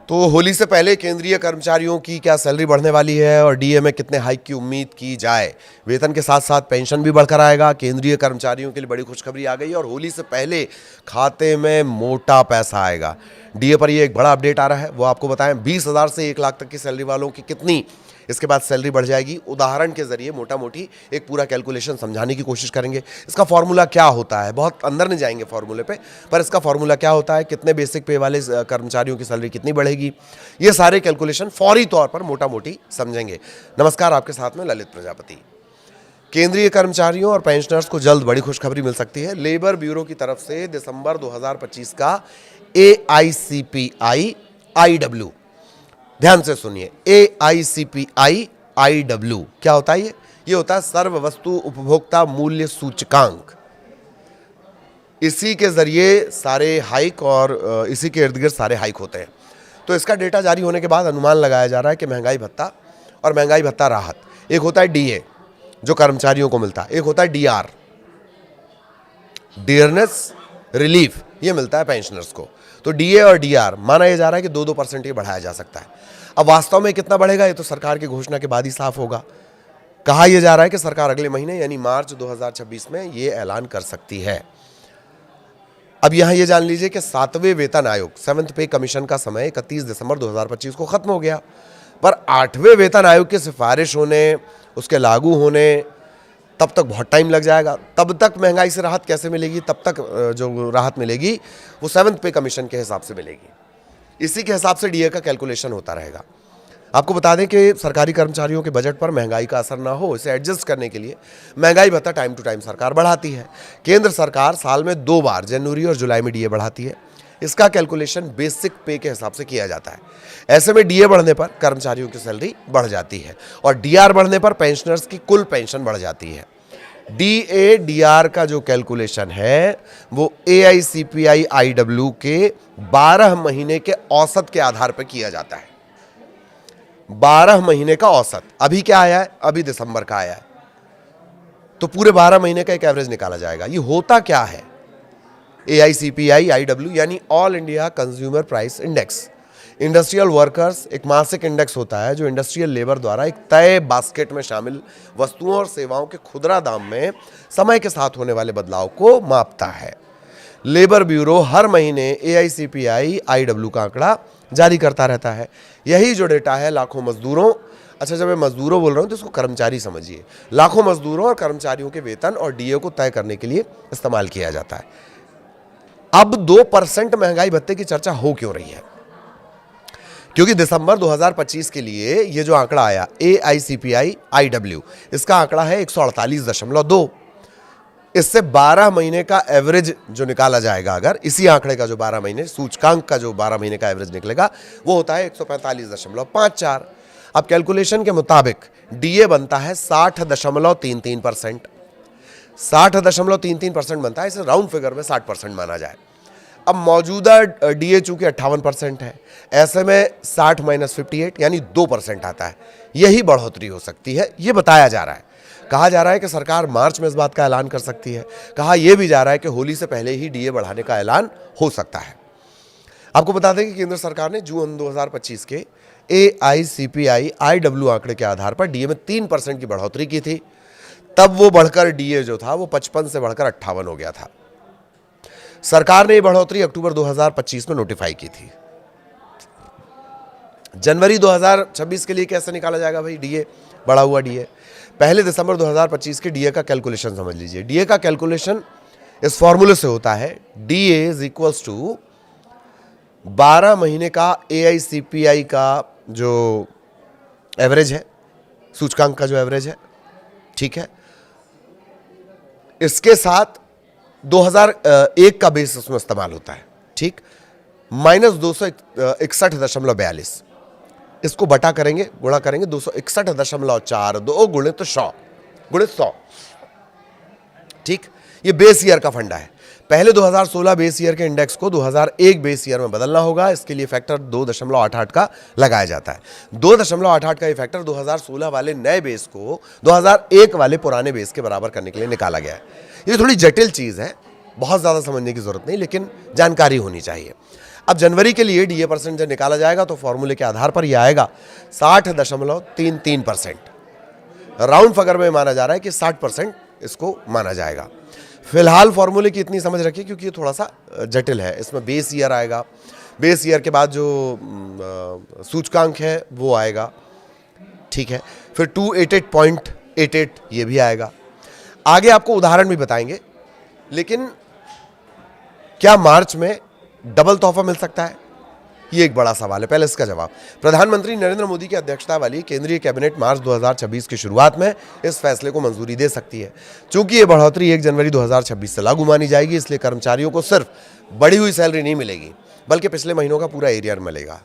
तो होली से पहले केंद्रीय कर्मचारियों की क्या सैलरी बढ़ने वाली है और डीए में कितने हाइक की उम्मीद की जाए। वेतन के साथ साथ पेंशन भी बढ़कर आएगा। केंद्रीय कर्मचारियों के लिए बड़ी खुशखबरी आ गई और होली से पहले खाते में मोटा पैसा आएगा। डीए पर ये एक बड़ा अपडेट आ रहा है, वो आपको बताएं। 20,000 से 1 लाख तक की सैलरी वालों की कितनी इसके बाद सैलरी बढ़ जाएगी, उदाहरण के जरिए मोटा मोटी एक पूरा कैलकुलेशन समझाने की कोशिश करेंगे। इसका फॉर्मूला क्या होता है, बहुत अंदर नहीं जाएंगे फॉर्मूले पे, पर इसका फॉर्मूला क्या होता है, कितने बेसिक पे वाले कर्मचारियों की सैलरी कितनी बढ़ेगी, ये सारे कैलकुलेशन फौरी तौर पर मोटा मोटी समझेंगे। नमस्कार, आपके साथ में ललित प्रजापति। केंद्रीय कर्मचारियों और पेंशनर्स को जल्द बड़ी खुशखबरी मिल सकती है। लेबर ब्यूरो की तरफ से दिसंबर 2025 का AICPI IW, ध्यान से सुनिए, AICPI IW क्या होता है? ये होता है सर्व वस्तु उपभोक्ता मूल्य सूचकांक। इसी के जरिए सारे हाइक और इसी के इर्द गिर्द सारे हाइक होते हैं। तो इसका डेटा जारी होने के बाद अनुमान लगाया जा रहा है कि महंगाई भत्ता और महंगाई भत्ता राहत, एक होता है DA जो कर्मचारियों को मिलता है, एक होता है DR डियरनेस रिलीफ, ये मिलता है पेंशनर्स को। तो DA और DR माना यह जा रहा है कि 2-2% ये बढ़ाया जा सकता है। अब वास्तव में कितना बढ़ेगा ये तो सरकार की घोषणा के बाद ही साफ होगा। कहा यह जा रहा है कि सरकार अगले महीने यानी मार्च 2026 में ये ऐलान कर सकती है। अब यहां ये जान लीजिए कि 7वें वेतन आयोग 7th पे कमीशन का समय 31 दिसंबर 2025 को खत्म हो गया, पर 8वें वेतन आयोग की सिफारिश होने, उसके लागू होने तब तक बहुत टाइम लग जाएगा। तब तक महंगाई से राहत कैसे मिलेगी? तब तक जो राहत मिलेगी वो 7th पे कमीशन के हिसाब से मिलेगी। इसी के हिसाब से डीए का कैलकुलेशन होता रहेगा। आपको बता दें कि सरकारी कर्मचारियों के बजट पर महंगाई का असर ना हो, इसे एडजस्ट करने के लिए महंगाई भत्ता टाइम टू टाइम सरकार बढ़ाती है। केंद्र सरकार साल में 2 बार जनवरी और जुलाई में डीए बढ़ाती है। इसका कैलकुलेशन बेसिक पे के हिसाब से किया जाता है। ऐसे में डीए बढ़ने पर कर्मचारियों की सैलरी बढ़ जाती है और डीआर बढ़ने पर पेंशनर्स की कुल पेंशन बढ़ जाती है। DA DR का जो कैलकुलेशन है वो AICPI IW के 12 महीने के औसत के आधार पर किया जाता है। 12 महीने का औसत अभी क्या आया है? अभी दिसंबर का आया है, तो पूरे 12 महीने का एक एवरेज निकाला जाएगा। ये होता क्या है? AICPI IW यानी all India consumer price index. Industrial workers एक मासिक इंडेक्स होता है जो इंडस्ट्रियल लेबर द्वारा एक तय बास्केट में शामिल वस्तुओं और सेवाओं के खुदरा दाम में समय के साथ होने वाले बदलाव को मापता है। लेबर ब्यूरो हर महीने AICPI IW का आंकड़ा जारी करता रहता है। यही जो डेटा है लाखों मजदूरों, अच्छा जब मैं मजदूरों बोल रहा हूं तो इसको कर्मचारी समझिए, लाखों मजदूरों और कर्मचारियों के वेतन और डीए को तय करने के लिए इस्तेमाल किया जाता है। अब 2% महंगाई भत्ते की चर्चा हो क्यों रही है? क्योंकि दिसंबर 2025 के लिए ये जो आंकड़ा आया AICPI IW, इसका आंकड़ा है 148.2। इससे 12 महीने का एवरेज जो निकाला जाएगा, अगर इसी आंकड़े का जो 12 महीने सूचकांक का जो 12 महीने का एवरेज निकलेगा वो होता है 145.54। अब कैलकुलेशन के मुताबिक डीए बनता है 60.33%। 60.33% बनता है, इसे राउंड फिगर में 60% माना जाए। अब मौजूदा डीए चूंकि 58% है, ऐसे में 60 - 58 यानी 2% आता है। यही बढ़ोतरी हो सकती है, ये बताया जा रहा है। कहा जा रहा है कि सरकार मार्च में इस बात का ऐलान कर सकती है। कहा यह भी जा रहा है कि होली से पहले ही डीए बढ़ाने का ऐलान हो सकता है। आपको बता दें कि केंद्र सरकार ने जून 2025 के AICPI IW आंकड़े के आधार पर डीए में 3% की बढ़ोतरी की थी। तब वो बढ़कर डीए जो था वो 55 से बढ़कर 58 हो गया था। सरकार ने ये बढ़ोतरी अक्टूबर 2025 में नोटिफाई की थी। जनवरी 2026 के लिए कैसे निकाला जाएगा भाई डीए, बढ़ा हुआ डीए? पहले दिसंबर 2025 के डीए का कैलकुलेशन समझ लीजिए। डीए का कैलकुलेशन इस फॉर्मूले से होता है, DA = 12 महीने का AICPI का जो एवरेज है, सूचकांक का जो एवरेज है, ठीक है, इसके साथ 2001 का बेस उसमें इस्तेमाल होता है, ठीक, माइनस 261.42। इसको बटा करेंगे, गुणा करेंगे 261.42 गुणित 100, ठीक। ये बेस ईयर का फंडा है। पहले 2016 बेस ईयर के इंडेक्स को 2001 बेस ईयर में बदलना होगा। इसके लिए फैक्टर 2.88 का लगाया जाता है। 2.88 का ये फैक्टर 2016 वाले नए बेस को 2001 वाले पुराने बेस के बराबर करने के लिए निकाला गया है। ये थोड़ी जटिल चीज़ है, बहुत ज़्यादा समझने की जरूरत नहीं, लेकिन जानकारी होनी चाहिए। अब जनवरी के लिए डीए परसेंट जब निकाला जाएगा तो फॉर्मूले के आधार पर यह आएगा 60.33%। राउंड फिगर में माना जा रहा है कि 60% इसको माना जाएगा। फिलहाल फॉर्मूले की इतनी समझ रखिए क्योंकि ये थोड़ा सा जटिल है। इसमें बेस ईयर आएगा, बेस ईयर के बाद जो सूचकांक है वो आएगा, ठीक है। फिर 288.88 ये भी आएगा। आगे आपको उदाहरण भी बताएंगे। लेकिन क्या मार्च में डबल तोहफा मिल सकता है? ये एक बड़ा सवाल है। पहले इसका जवाब, प्रधानमंत्री नरेंद्र मोदी की अध्यक्षता वाली केंद्रीय कैबिनेट मार्च 2026 की शुरुआत में इस फैसले को मंजूरी दे सकती है। चूंकि ये बढ़ोतरी 1 जनवरी 2026 से लागू मानी जाएगी, इसलिए कर्मचारियों को सिर्फ बढ़ी हुई सैलरी नहीं मिलेगी बल्कि पिछले महीनों का पूरा एरियर मिलेगा।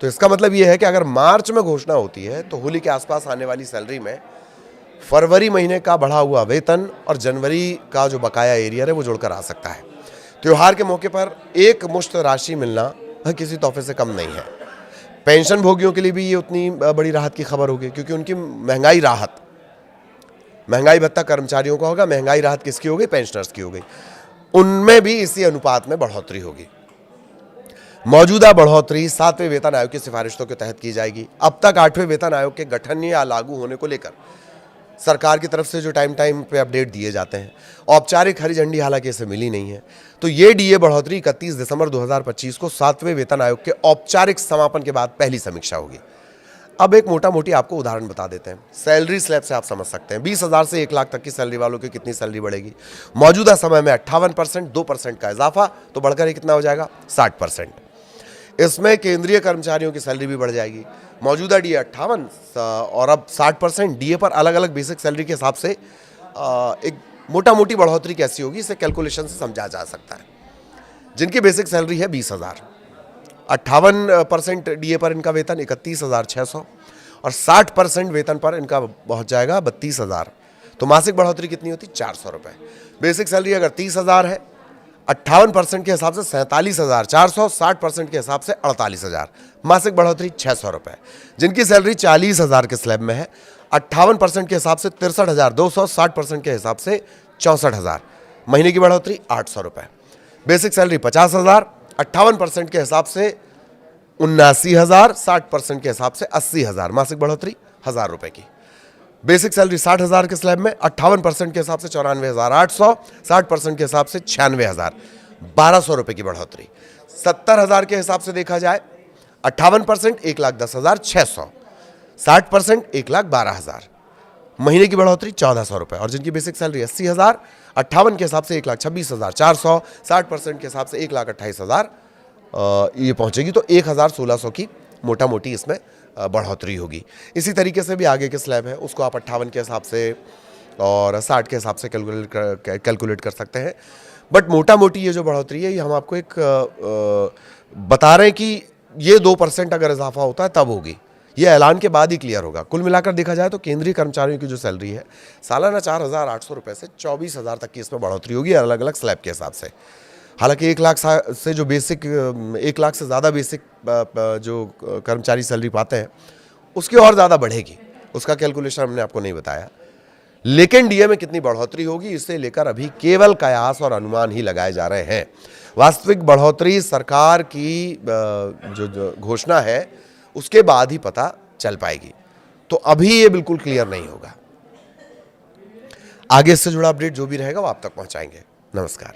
तो इसका मतलब ये है कि अगर मार्च में घोषणा होती है तो होली के आसपास आने वाली सैलरी में फरवरी महीने का बढ़ा हुआ वेतन और जनवरी का जो बकाया एरियर है वो जुड़कर आ सकता है। त्योहार के मौके पर एक मुश्त राशि मिलना किसी तोहफे से कम नहीं है। पेंशन भोगियों के लिए भी ये उतनी बड़ी राहत की खबर होगी क्योंकि उनकी महंगाई भत्ता कर्मचारियों का होगा, महंगाई राहत किसकी हो गई? पेंशनर्स की हो गई। उनमें भी इसी अनुपात में बढ़ोतरी होगी। मौजूदा बढ़ोतरी 7वें वेतन आयोग की सिफारिशों के तहत की जाएगी। अब तक 8वें वेतन आयोग के गठन या लागू होने को लेकर सरकार की तरफ से जो टाइम पे अपडेट दिए जाते हैं, औपचारिक हरी झंडी हालांकि इसे मिली नहीं है। तो ये डीए बढ़ोतरी 31 दिसंबर 2025 को 7वें वेतन आयोग के औपचारिक समापन के बाद पहली समीक्षा होगी। अब एक मोटा मोटी आपको उदाहरण बता देते हैं। सैलरी स्लैब से आप समझ सकते हैं 20,000 से 1 लाख तक की सैलरी वालों की कितनी सैलरी बढ़ेगी। मौजूदा समय में 58%, 2% का इजाफा तो बढ़कर ये कितना हो जाएगा? 60%। इसमें केंद्रीय कर्मचारियों की सैलरी भी बढ़ जाएगी। मौजूदा डीए 58 और अब 60%। डीए पर अलग अलग बेसिक सैलरी के हिसाब से एक मोटा मोटी बढ़ोतरी कैसी होगी इसे कैलकुलेशन से समझा जा सकता है। जिनकी बेसिक सैलरी है 20,000, 58% डीए पर इनका वेतन 31,600 और 60% वेतन पर इनका पहुंच जाएगा 32,000। तो मासिक बढ़ोतरी कितनी होती? 400 रुपये। बेसिक सैलरी अगर 30,000 है, 58% के हिसाब से 47,400, 60% के हिसाब से 48,000, मासिक बढ़ोतरी 600 रुपये। जिनकी सैलरी 40,000 के स्लैब में है, 58% के हिसाब से 63,200, 60% के हिसाब से 64,000, महीने की बढ़ोतरी 800 रुपये। बेसिक सैलरी 50,000, 58% के हिसाब से 79,000, 60% के हिसाब से 80,000, मासिक बढ़ोतरी 1,000 रुपये की। बेसिक सैलरी 60,000 के स्लैब में, 58% के हिसाब से 94,800, 60% के हिसाब से 96,000, 1,200 रुपये की बढ़ोतरी। 70,000 के हिसाब से देखा जाए, 58% 1,10,600, 60% 1,12,000, महीने की बढ़ोतरी 1,400 रुपये। और जिनकी बेसिक सैलरी 80,000, 58 के हिसाब से 1,26,400, 60% के हिसाब से 1,28,000 ये पहुंचेगी। तो 1,1600 की मोटा मोटी इसमें बढ़ोतरी होगी। इसी तरीके से भी आगे के स्लैब है उसको आप 58 के हिसाब से और 60 के हिसाब से कैलकुलेट कर सकते हैं। बट मोटा मोटी ये जो बढ़ोतरी है ये हम आपको एक बता रहे हैं कि ये 2% अगर इजाफा होता है तब होगी। ये ऐलान के बाद ही क्लियर होगा। कुल मिलाकर देखा जाए तो केंद्रीय कर्मचारियों की जो सैलरी है सालाना 4,800 रुपये से 24,000 तक की इसमें बढ़ोतरी होगी अलग अलग स्लैब के हिसाब से। हालांकि 1 लाख से जो बेसिक 1 लाख से ज़्यादा बेसिक जो कर्मचारी सैलरी पाते हैं उसकी और ज़्यादा बढ़ेगी, उसका कैलकुलेशन हमने आपको नहीं बताया। लेकिन डीए में कितनी बढ़ोतरी होगी इसे लेकर अभी केवल कयास और अनुमान ही लगाए जा रहे हैं। वास्तविक बढ़ोतरी सरकार की जो घोषणा है उसके बाद ही पता चल पाएगी। तो अभी ये बिल्कुल क्लियर नहीं होगा। आगे इससे जुड़ा अपडेट जो भी रहेगा वो आप तक पहुंचाएंगे। नमस्कार।